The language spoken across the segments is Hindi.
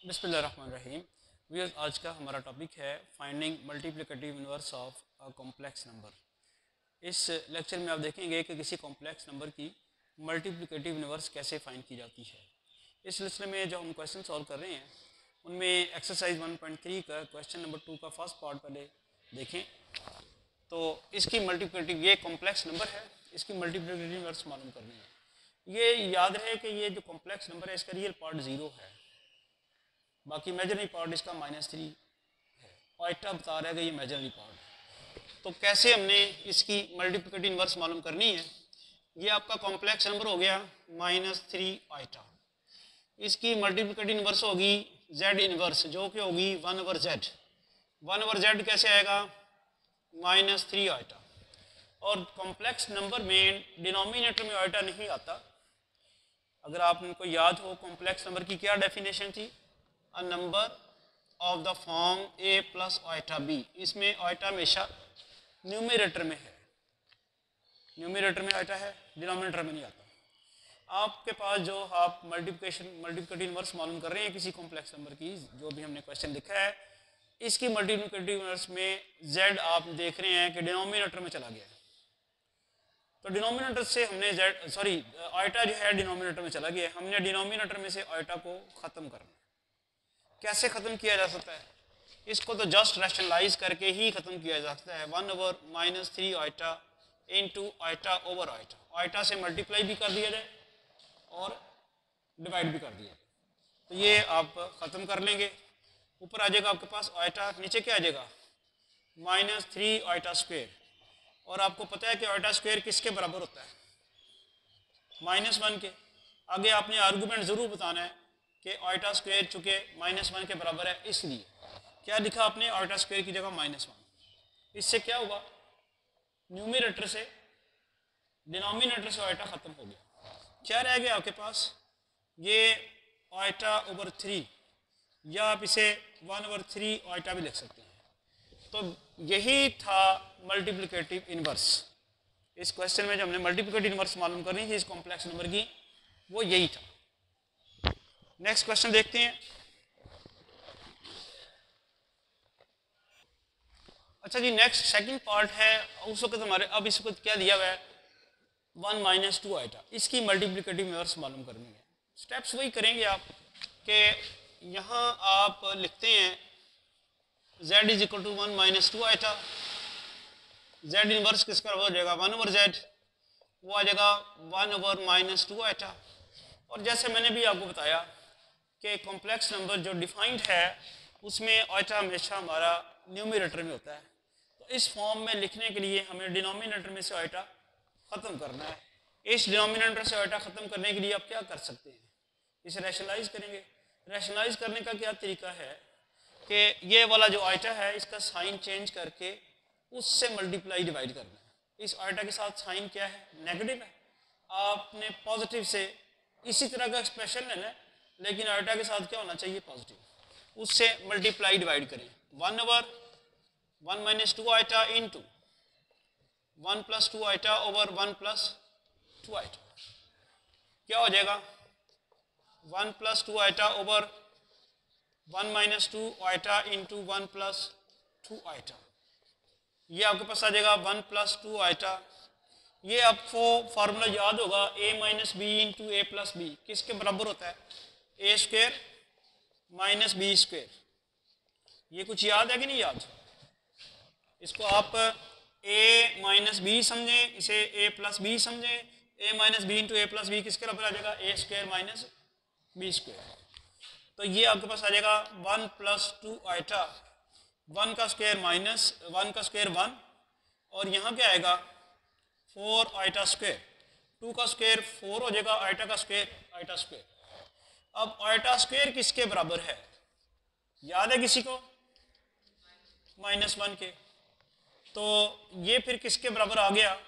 बिस्मिल्लाहिर्रहमानिर्रहीम। व्यूअर्स, आज का हमारा टॉपिक है finding multiplicative inverse of a complex number. इस लेक्चर में आप देखेंगे कि किसी कॉम्प्लेक्स नंबर की मल्टीप्लिकेटिव इनवर्स कैसे फाइंड की जाती है। इस सिलसिले में जो हम क्वेश्चन सॉल्व कर रहे हैं उनमें एक्सरसाइज 1.3 का क्वेश्चन नंबर 2 का फर्स्ट पार्ट पहले देखें। तो इसकी मल्टीप्लिकेटिव, ये कॉम्प्लेक्स नंबर है, इसकी मल्टीप्लिकेटिव इनवर्स मालूम करनी है। ये याद रहे कि ये जो कॉम्प्लेक्स नंबर है इसका रियल पार्ट 0 है, बाकी इमेजिनरी पार्ट इसका -3 है। ऑयटा बता रहा है कि ये इमेजिनरी पार्ट है। तो कैसे हमने इसकी मल्टीप्लिकेटिव इनवर्स मालूम करनी है। ये आपका कॉम्प्लेक्स नंबर हो गया -3 ऑयटा। इसकी मल्टीप्लिकेटिव इनवर्स होगी z इनवर्स, जो कि होगी 1/z। 1/z कैसे आएगा? -3 ऑयटा। और कॉम्प्लेक्स नंबर में डिनोमिनेटर में ऑयटा नहीं आता। अगर आपको याद हो कॉम्प्लेक्स नंबर की क्या डेफिनेशन थी, a number of the form a plus iota b। इसमें ऑयटा हमेशा न्यूमरेटर में है, न्यूमरेटर में ऑयटा है, डिनोमिनेटर में नहीं आता। आपके पास जो आप मल्टीप्लिकेटिव इनवर्स मालूम कर रहे हैं किसी कॉम्प्लेक्स नंबर की, जो भी हमने क्वेश्चन लिखा है, इसकी मल्टीप्लिकेटिव इनवर्स में z आप देख रहे हैं कि डिनोमिनेटर में चला गया है। तो डिनोमिनेटर से हमने ऑयटा जो है डिनोमिनेटर में चला गया है। हमने डिनोमिनेटर में से ऑयटा को ख़त्म करना है। कैसे ख़त्म किया जा सकता है? इसको तो जस्ट रैशनलाइज करके ही ख़त्म किया जा सकता है। 1/-3 iota into iota over iota. Iota से मल्टीप्लाई भी कर दिया जाए और डिवाइड भी कर दिया जाए, तो ये आप ख़त्म कर लेंगे। ऊपर आ जाएगा आपके पास ऑयटा, नीचे क्या आ जाएगा? -3 ऑयटा स्क्वेयर। और आपको पता है कि ऑयटा स्क्वेयर किसके बराबर होता है? -1 के। आगे आपने आर्गूमेंट ज़रूर बताना है कि ऑयटा स्क्वेयर चूँकि -1 के बराबर है, इसलिए क्या लिखा आपने? ऑयटा स्क्वेयर की जगह -1। इससे क्या हुआ? न्यूमरेटर से डिनोमिनेटर से ऑयटा ख़त्म हो गया। क्या रह गया आपके पास? ये ऑयटा ओवर 3, या आप इसे 1/3 ऑयटा भी लिख सकते हैं। तो यही था मल्टीप्लिकेटिव इनवर्स। इस क्वेश्चन में जो हमने मल्टीप्लिकेटिव इनवर्स मालूम करनी थी इस कॉम्प्लेक्स नंबर की, वो यही था। नेक्स्ट क्वेश्चन देखते हैं। अच्छा जी, नेक्स्ट सेकंड पार्ट है। उस वक्त हमारे अब इस वक्त क्या दिया हुआ है? 1-2 आइटा। इसकी मल्टीप्लिकेटिव इनवर्स मालूम करनी है। स्टेप्स वही करेंगे आप कि यहाँ आप लिखते हैं z = 1-2 आइटा। z इनवर्स किसका हो जाएगा? 1/z। वो आ जाएगा 1/-2 आइटा। और जैसे मैंने भी आपको बताया कि कॉम्प्लेक्स नंबर जो डिफाइंड है उसमें ऑयटा हमेशा हमारा न्यूमरेटर में होता है। तो इस फॉर्म में लिखने के लिए हमें डिनोमिनेटर में से ऑयटा ख़त्म करना है। इस डिनोमिनेटर से ऑयटा ख़त्म करने के लिए आप क्या कर सकते हैं? इसे रैशनलाइज करेंगे। रैशनलाइज करने का क्या तरीका है कि ये वाला जो ऑयटा है इसका साइन चेंज करके उससे मल्टीप्लाई डिवाइड करना है। इस ऑयटा के साथ साइन क्या है? नेगेटिव है। आपने पॉजिटिव से इसी तरह का एक्सप्रेशन लेना है, लेकिन ऑयटा के साथ क्या होना चाहिए? पॉजिटिव। उससे मल्टीप्लाई डिवाइड करें। 1/1-2 iota into 1+2 iota over 1+2 iota. क्या हो जाएगा? 1+2 iota over 1-2 iota into 1+2 iota. ये आपके पास आ जाएगा 1+2 आइटा। ये आपको फार्मूला याद होगा, a - b इंटू a+b किसके बराबर होता है? a² - b²। ये कुछ याद है कि नहीं याद? इसको आप a - b समझें, इसे a+b समझें। a - b इंटू a+b किसके बराबर आ जाएगा? a² - b²। तो ये आपके पास आ जाएगा 1+2 आइटा। 1 का स्क्वायर -1 का स्क्वायर 1, और यहाँ क्या आएगा? 4 आइटा स्क्वायर। 2 का स्क्वायर 4 हो जाएगा, आइटा का स्क्वायर आइटा स्क्वायर। अब आइटा स्क्वायर किसके बराबर है? याद है किसी को? -1 के। तो ये फिर किसके बराबर आ गया?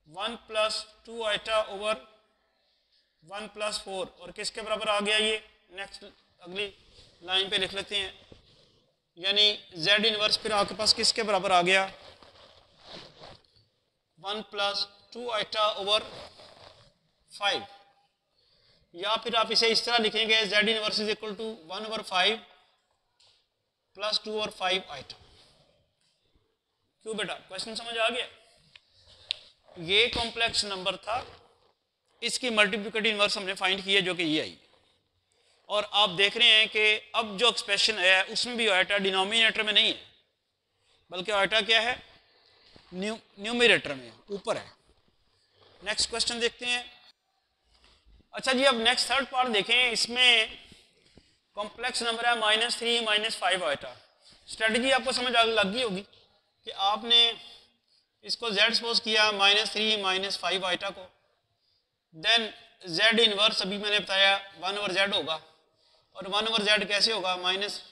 1+2 आइटा ओवर 1+4। और किसके बराबर आ गया ये? नेक्स्ट अगली लाइन पे लिख लेते हैं। यानी z इनवर्स फिर आपके पास किसके बराबर आ गया? 1+2 आइटा ओवर 5। या फिर आप इसे इस तरह लिखेंगे z inverse is equal to 1/5 प्लस 2/5 आइटा। क्यों बेटा, क्वेश्चन समझ आ गया? ये कॉम्प्लेक्स नंबर था, इसकी मल्टीप्लिकेटिव इनवर्स हमने फाइंड किया जो कि ये आई, और आप देख रहे हैं कि अब जो एक्सप्रेशन है उसमें भी आइटा डिनोमिनेटर में नहीं है, बल्कि आइटा क्या है, न्यूमरेटर में ऊपर है। नेक्स्ट क्वेश्चन देखते हैं। अच्छा जी, अब नेक्स्ट थर्ड पार्ट देखें। इसमें कॉम्प्लेक्स नंबर है -3 -5 आइटा। स्ट्रेटजी आपको समझ लग गई होगी कि आपने इसको z सपोज किया -3 -5 आइटा को, देन z इनवर्स अभी मैंने बताया 1/z होगा, और 1/z कैसे होगा माइनस।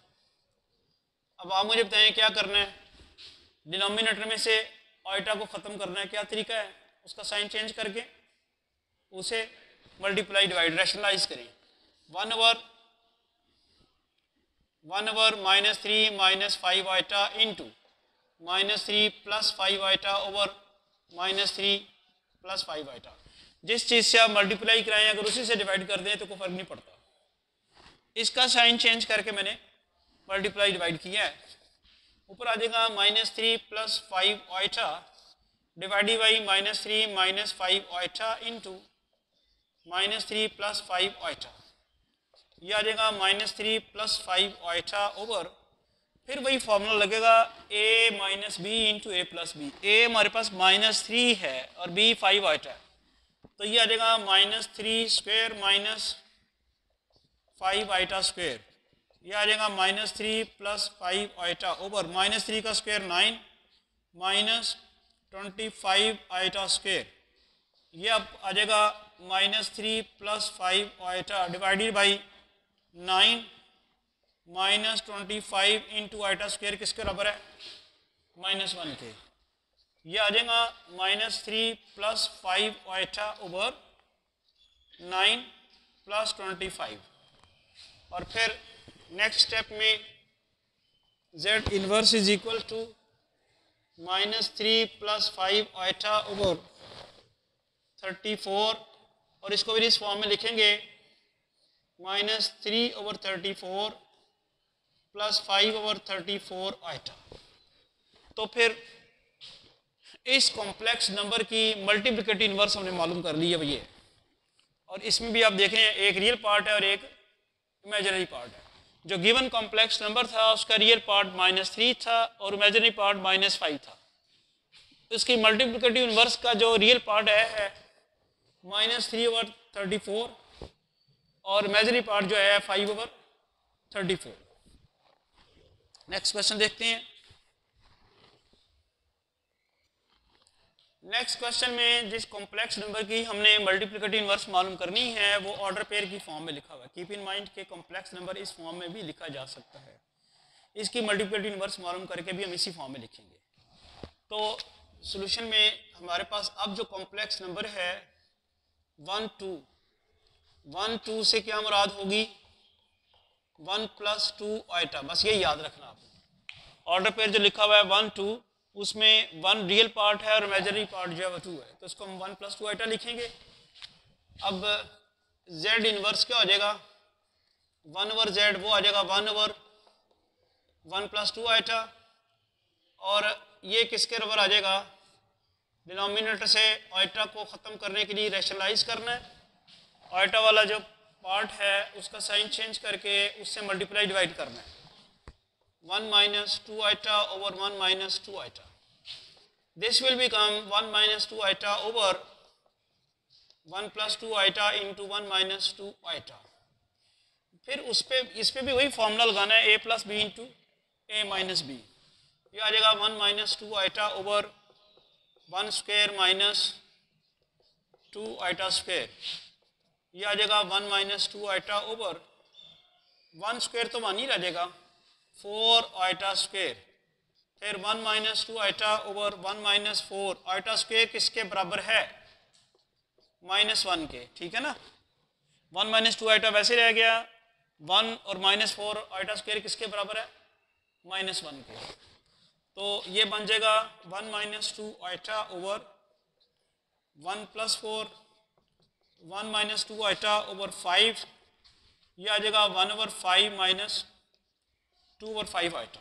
अब आप मुझे बताएं क्या करना है, डिनोमिनेटर में से आइटा को ख़त्म करना है। क्या तरीका है, उसका साइन चेंज करके उसे मल्टीप्लाई डिवाइड रैशनलाइज करें। 1/(-3 -5 iota into -3 + 5 iota over -3 + 5 iota. जिस चीज़ से आप मल्टीप्लाई कराएं अगर उसी से डिवाइड कर दें तो कोई फ़र्क नहीं पड़ता। इसका साइन चेंज करके मैंने मल्टीप्लाई डिवाइड किया है। ऊपर आ जाएगा -3 + 5 iota divided by -3 - 5 iota into -3 + 5 iota. ये आ जाएगा -3 + 5 आइटा ओवर, फिर वही फॉर्मूला लगेगा a - b into a + b। a हमारे पास -3 है और b 5 आइटा है, तो ये आ जाएगा -3² - 5 आइटा स्क्वेयर। ये आ जाएगा -3 + 5 आइटा ओवर -3 का स्क्वायर 9 -25 आइटा स्क्वेयर। ये अब आ जाएगा -3 + 5 iota divided by 9 -25 into iota square किसके बराबर है, -1 के। ये आ जाएगा -3 + 5 आइटा ओवर 9 + 25। और फिर नेक्स्ट स्टेप में z inverse is equal to -3 + 5 iota over 34, और इसको भी इस फॉर्म में लिखेंगे -3/34 + 5/34 आइटा। तो फिर इस कॉम्प्लेक्स नंबर की मल्टीप्लिकेटिव इनवर्स हमने मालूम कर ली है भैया, और इसमें भी आप देख रहे हैं एक रियल पार्ट है और एक इमेजिनरी पार्ट है। जो गिवन कॉम्प्लेक्स नंबर था उसका रियल पार्ट -3 था और इमेजिनरी पार्ट -5 था। इसकी मल्टीप्लिकेटिव इनवर्स का जो रियल पार्ट है -3/34 और इमेजिनरी पार्ट जो है 5/34। नेक्स्ट क्वेश्चन देखते हैं। नेक्स्ट क्वेश्चन में जिस कॉम्प्लेक्स नंबर की हमने मल्टीप्लिकेटिव इनवर्स मालूम करनी है वो ऑर्डर पेयर की फॉर्म में लिखा हुआ है। कीप इन माइंड के कॉम्प्लेक्स नंबर इस फॉर्म में भी लिखा जा सकता है। इसकी मल्टीप्लिकेटिव इनवर्स मालूम करके भी हम इसी फॉर्म में लिखेंगे। तो सॉल्यूशन में हमारे पास अब जो कॉम्प्लेक्स नंबर है 1 2 से क्या मुराद होगी, 1 + 2 आइटा। बस ये याद रखना आपको। ऑर्डर पेयर जो लिखा हुआ है 1 2, उसमें 1 रियल पार्ट है और इमेजिनरी पार्ट जो है वो 2 है, तो इसको हम 1 + 2 आइटा लिखेंगे। अब z इनवर्स क्या हो जाएगा, 1/z वो आ जाएगा 1/1 + 2 आइटा, और ये किसके बराबर आ जाएगा, डिनोमिनेटर से आइटा को ख़त्म करने के लिए रैशनलाइज करना है। आइटा वाला जो पार्ट है उसका साइन चेंज करके उससे मल्टीप्लाई डिवाइड करना है। 1 - 2 iota over 1 - 2 iota. This will become 1 - 2 iota over 1 + 2 iota into 1 - 2 iota. फिर इस पे भी वही फॉर्मूला लगाना है a + b into a - b। ये आ जाएगा 1 - 2 आइटा ओवर 1² - 2 आइटा स्क्वेयर। ये आ जाएगा 1 - 2 आइटा ओवर 1² तो 1 ही रह जाएगा 4 आइटा स्क्वेयर। फिर 1 - 2 आइटा ओवर 1 - 4 आइटा स्क्वेयर किसके बराबर है, -1 के। ठीक है ना, 1 - 2 आइटा वैसे रह गया, 1 और -4 आइटा स्क्वेयर किसके बराबर है, -1 के। तो ये बन जाएगा 1 - 2 iota over 1 + 4 1 minus 2 iota over 5, यह आ जाएगा 1 ओवर 5 माइनस 2 ओवर 5 आइटा।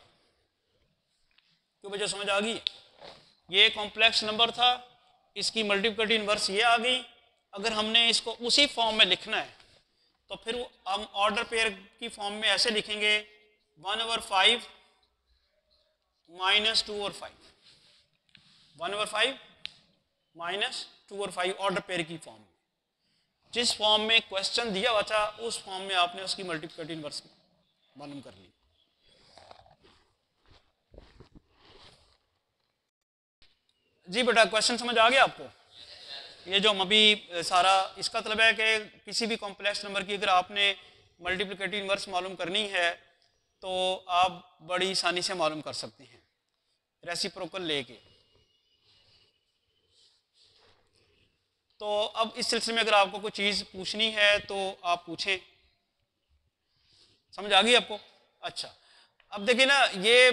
क्यों बच्चों समझ आ गई? ये कॉम्प्लेक्स नंबर था, इसकी मल्टीप्लिकेटिव इनवर्स ये आ गई। अगर हमने इसको उसी फॉर्म में लिखना है तो फिर हम ऑर्डर पेयर की फॉर्म में ऐसे लिखेंगे 1 over 5 minus 2 over 5, 1 over 5 minus 2 over 5 order pair की फॉर्म में। जिस फॉर्म में क्वेश्चन दिया हुआ था उस फॉर्म में आपने उसकी मल्टीप्लिकेटिव इनवर्स मालूम कर ली। जी बेटा क्वेश्चन समझ आ गया आपको? ये जो हम अभी सारा इसका मतलब है कि किसी भी कॉम्प्लेक्स नंबर की अगर आपने मल्टीप्लिकेटिव इनवर्स मालूम करनी है तो आप बड़ी आसानी से मालूम कर सकते हैं रेसिप्रोकल लेके। तो अब इस सिलसिले में अगर आपको कोई चीज़ पूछनी है तो आप पूछें। समझ आ गई आपको? अच्छा, अब देखिए ना, ये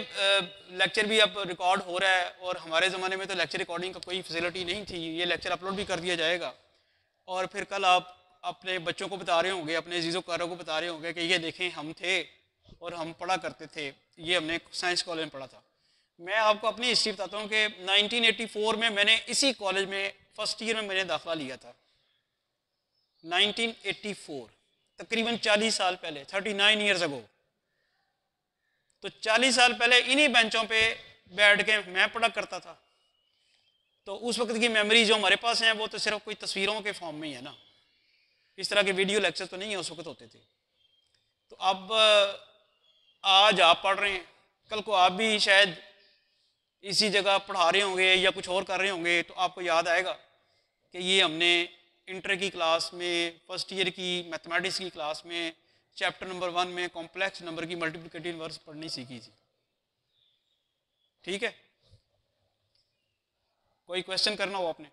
लेक्चर भी अब रिकॉर्ड हो रहा है और हमारे ज़माने में तो लेक्चर रिकॉर्डिंग का कोई फैसिलिटी नहीं थी। ये लेक्चर अपलोड भी कर दिया जाएगा और फिर कल आप अपने बच्चों को बता रहे होंगे, अपने अजीज़ोकारों को बता रहे होंगे कि ये देखें हम थे और हम पढ़ा करते थे, ये हमने साइंस कॉलेज में पढ़ा था। मैं आपको अपनी हिस्ट्री बताता हूँ कि 1984 में मैंने इसी कॉलेज में फर्स्ट ईयर में मैंने दाखिला लिया था। 1984, तकरीबन 40 साल पहले, 39 ईयर्स अगो। तो 40 साल पहले इन्हीं बेंचों पे बैठ के मैं पढ़ा करता था। तो उस वक्त की मेमोरी जो हमारे पास हैं वो तो सिर्फ कोई तस्वीरों के फॉर्म में ही है ना, इस तरह के वीडियो लेक्चर तो नहीं है उस वक्त होते थे। तो अब आज आप पढ़ रहे हैं, कल को आप भी शायद इसी जगह पढ़ा रहे होंगे या कुछ और कर रहे होंगे, तो आपको याद आएगा कि ये हमने इंटर की क्लास में, फर्स्ट ईयर की मैथमेटिक्स की क्लास में, चैप्टर नंबर 1 में कॉम्प्लेक्स नंबर की मल्टीप्लिकेटिव इनवर्स पढ़नी सीखी थी। ठीक है, कोई क्वेश्चन करना हो आपने?